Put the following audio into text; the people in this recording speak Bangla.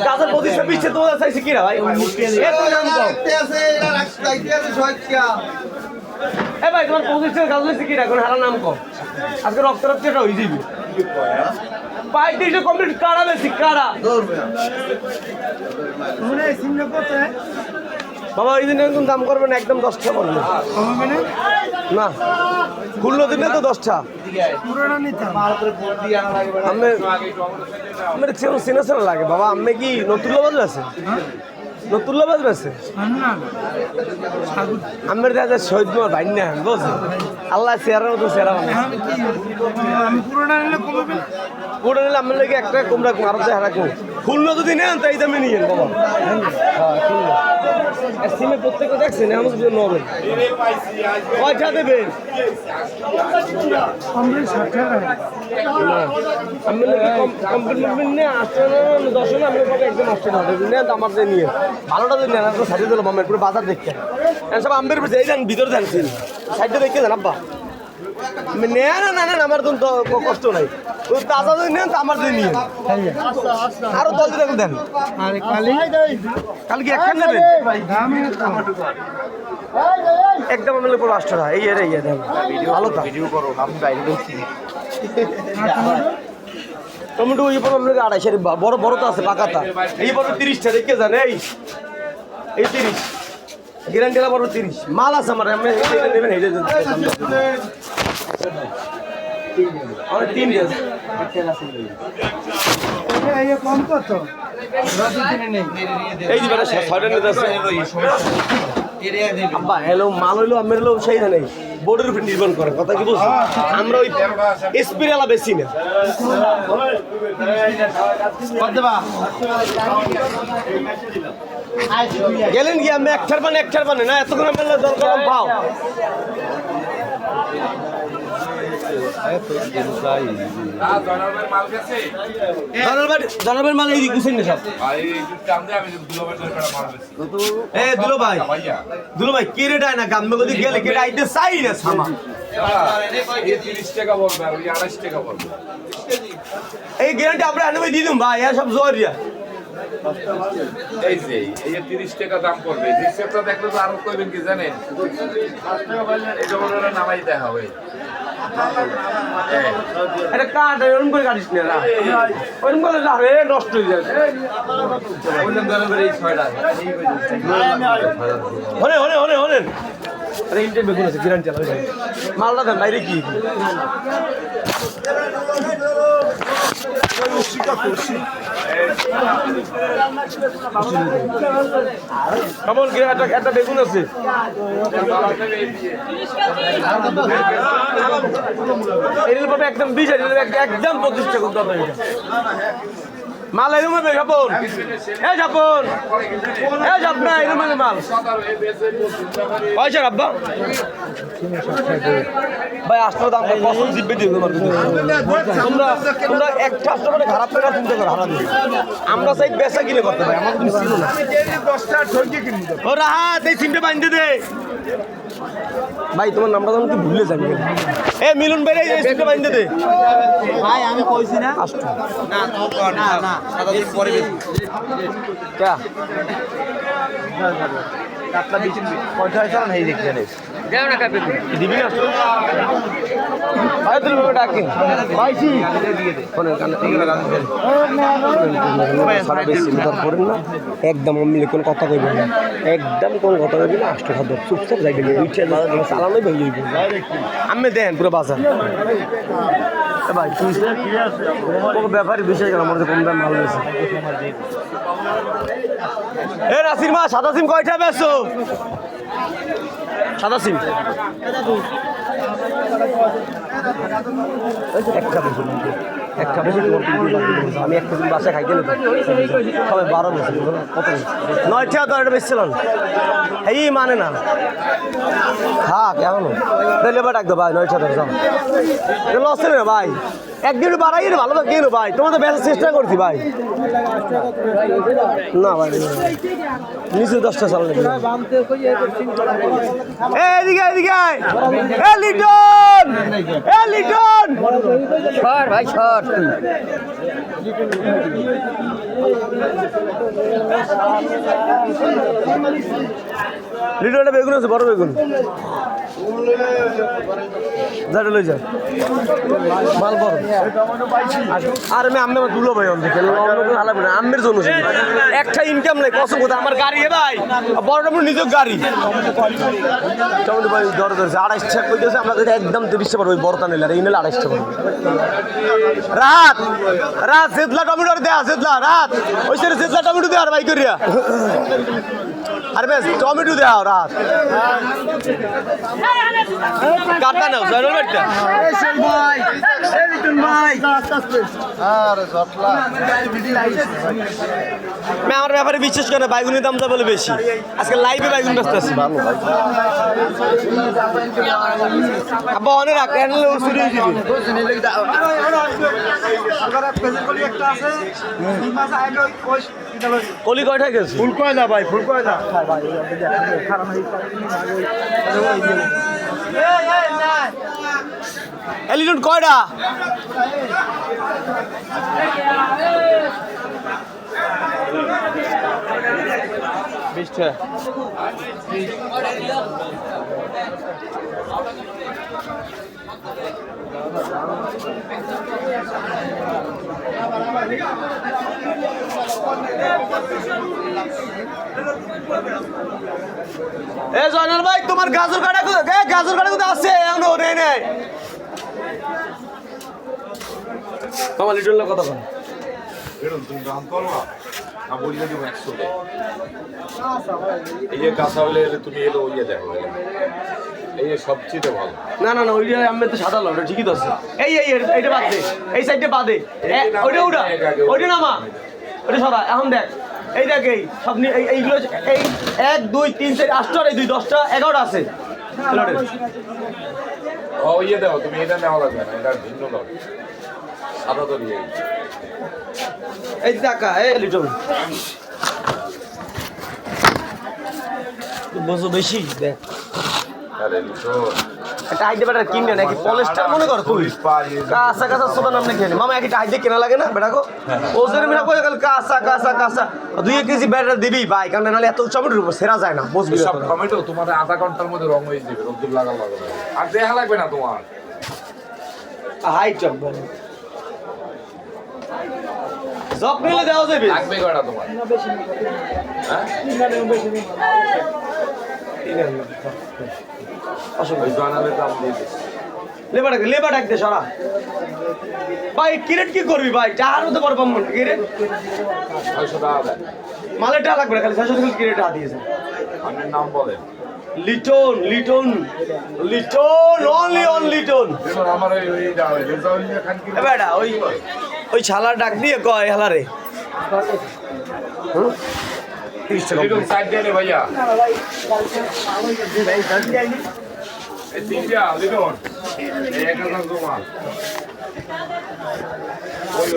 গাছের প্রতিষ্ঠা পিছিয়ে তোমাদের চাইছে কিরা ভাই? ভাই তোমার প্রতিষ্ঠা গাছ হয়েছে কিরা? এখন হারা নাম কম। আজকে রক্ত রক্তটা হয়ে যাবে। পাই দিয়েছে কমপ্লিট কারা বেশি কারা বাবা এই দিন একদম দাম করবেন একদম 10টা বলবেন না খুললো দিনে তো 10টা আমার চেনা চেনা লাগে বাবা। আমি কি নতুন লোবাজ আছে নতুন লোবাজ আছে আমার দাদা শহীদ মোর ভাই না বুঝলি আল্লাহ চেহারার মতো চেহারা মানে পুরো নিলে আমার লাগে একটা কুমড়া আরো চেহারা কম খুললো যদি নেন তাই দামে নিয়ে বাবা। সিমে প্রত্যেকটা দেখছেন আমার জন্য হবেন কয়টা দেবেন? আমি আমার নিয়ে ভালোটা যদি নেন সাইডে দিল মামের পুরো বাজার দেখতে সব আম্বের এই যান ভিতরে যাচ্ছেন সাইডে দেখতে যান আব্বা নেন না নেন আমার তো কষ্ট নাই তাজা যদি নেন তো আমার যদি নিয়ে আরো 10 টাকা দেন। কালকে একটা নেবেন একদম আমি পুরো 8 টাকা এই রে দেন ভালো তো ভিডিও করো আমি বাইরে দেখছি টমেটো এই পর আমরা 250 বড় বড় তো আছে পাকাতা এই পর 30টা দেখে যান এই 30 গ্যারান্টি লা বড় 30 মাল আছে আমার আমি নেবেন এই और 3000 ये कम কত এই দিবারে 6টা নিতে আছে আব্বা হ্যালো মাল হইলো আমের হলো সেই না নেই বোর্ডের উপর নির্ভর করে কথা কি বুঝছো আমরা ওই স্পিরিয়ালা বেশি না কত দেবা গেলেন কি আমি একটার পানে না এতক্ষণ আমরা দরকার পাও জনবের মাল এই গুছেন না সব দুলো ভাই কে রেট না গাম্মে যদি গেলে কে আইতে চাই না সামা 30 টাকা বলবে আর 28 টাকা বলবে এই গ্যারান্টি আমরা আনবে দিয়ে দিম ভাই এর সব জরিয়া এই যে এই 30 টাকা দাম পড়বে রিসেপ্টটা দেখলে তো আরো কইবেন কি জানেন 5 টাকা বললে এই জমানোরা নামাই দেয়া হবে এটা কাট এরকম করে কাটিস না ওরকম করে যাবে নষ্ট হয়ে যাবে ওইরকম করে এই 6টা হনে আরে ইন্টার বেগুন আছে গ্যারান্টি চালাবে মালটা দেন বাইরে কি কেমন একটা বেগুন আছে একদম 20 একদম 25 টাকা মাল এরকম যাপন না এরকম মাল পয়সা আব্বা ভাই আসলে দাম কত জিব্বে দিও তোমরা একটা আসলে মানে খারাপ টাকা চিন্তা করো হারা দিবে আমরা চাই বেচা কিনে করতে ভাই আমার তুমি ছিল না 10টা ঠকে কিনবো ও রাহাত এই সিমটা বাঁধতে দে ভাই তোমার নামটা তুমি ভুলে যাবে এ মিলন ভাই এই সিমটা বাঁধতে দে ভাই আমি কইছি না আসতো না সাদা দিন পরে বেশি কে কাটলা বিচিন কয়টা চালান এই দেখতে নেই দেও না কাপে দিবি না ভাই তুমি ডাকে ভাইছি দিয়ে দে ফোনের কানে এগুলো গান দে সারা বেশি কথা করেন না একদম আমি কোন কথা কইবেন না একদম কোন কথা কইবেন না আষ্ট খাদ্য চুপচাপ যাইবেন উইচের বাজার চালানোই ভেঙে যাইবেন আমি দেন পুরো বাজার ভাই তুই কোনো ব্যাপারই বিষয় গেল আমার কম দাম ভালো হয়েছে এ রাসির মা সাদা সিম কয়টা বেচছো সাদা সিম একটা বেশি আমি একটা দিন বাসায় খাইতে নেব সবাই 12 বেশি কত 9 টাকা তো এটা বেচছিলাম এই মানে না হ্যাঁ কেমন লেবার ডাক দো ভাই 9,000 যাও লস না ভাই একদিন বাড়াই ভালো তো কেন ভাই তোমাদের বেচার চেষ্টা করছি ভাই না ভাই নিচে 10টা চাল এদিকে এদিকে লিটন লিটন ভাই শর্ট লিটনটা বেগুন আছে বড় বেগুন যাটা লই যা মাল বড় আর আমি আম্মে দুলো ভাই অন্ধে খেলে আলাদা না আম্মের জন্য একটা ইনকাম নাই কসম কথা আমার গাড়ি ভাই বড়টা নিজের গাড়ি টমেটো ভাই দর ধরেছে 28 টাকা কইতেছে আমরা যদি একদম 30 টাকা ওই বড়টা নিলে আর এই নিলে 28 টাকা রাত রাত জেদলা টমেটো দেয়া জেদলা রাত ওই সাইডে জেদলা টমেটো দেয়া আর ভাই করিয়া আরে বেশ টমেটো দেয়া রাত কাটা নাও জয়নুল ভাইটা এই সেল ভাই এই লিটন ভাই আরে জটলা আমি আমার ব্যাপারে বিশ্বাস করে বাইগুনের দামটা বলে বেশি আজকে লাইভে বাইগুন ব্যস্ত আছি ভালো ভাই আব্বা অনেক রাখ ক্যানেলে শুরু হয়ে যাবে কলি কয়টা গেছে ফুল কয়লা ভাই ফুল কয়লা ভাই এলিটন কয়টা বিশটা এ জয়নাল ভাই তোমার গাজর কাটা কোথায় আছে এখনো নেই নেই তোমার লিটল কথা বল এরকম তুমি দাম করো না আমি বলি যে 100 টাকা এই যে কাঁচা হলে তুমি এলো ওইয়া দেখো এই যে সবচেয়ে ভালো না না না ওইটা আমি তো সাদা লটা ঠিকই তো আছে এই এই এইটা বাদ দে এই সাইডে বাদে ওইটা ওইটা নামা ওইটা সরা এখন দেখ এই দেখ এই সব এইগুলো এই 1 2 3 4 8টা এই 2 10টা 11টা আছে লটের ও ইয়ে দাও তুমি এটা নেওয়া লাগবে না এটা ভিন্ন লট সাদা তো নিয়ে এই টাকা এই লিটন বসো বেশি দেখ আরে লিটন এটা আইডে বেটা কিনবে নাকি পলিস্টার মনে কর তুই কাঁচা কাঁচা সোদা নাম লিখে মামা একটা আইডে কেনা লাগে না বেটা গো ওজনে মিনা কই গেল কাঁচা কাঁচা কাঁচা 2 কেজি ব্যাটার দিবি ভাই কারণ নালে এত টমেটোর উপর সেরা যায় না বুঝবি সব টমেটো তোমাদের আধা ঘন্টার মধ্যে রং হয়ে যাবে রোদ্দুর লাগা লাগবে আর দেখা লাগবে না তোমার হাই চক বলে জব নিলে দেওয়া যাবে লাগবে কয়টা তোমার হ্যাঁ অসুবিধা ওই জানালে দাম দিয়ে দিস লেবার ডাকতে সরা ভাই কিরেট কি করবি ভাই টাকার মতো পারবাম কিরেট 600 টাকা দেন মালের টাকা লাগবে না খালি 600 টাকা কিরেট হাত দিয়েছে আপনার নাম বলেন লিটন লিটন লিটন অনলি অন লিটন দেখুন আমার ওই দাও রেজাউল খান কি বেটা ওই ছালার ডাক দিয়ে কয় হালারে লিটন সাইড দিয়ে নে ভাইয়া এই তিনটা লিটন এই একটা নাম তোমার ওই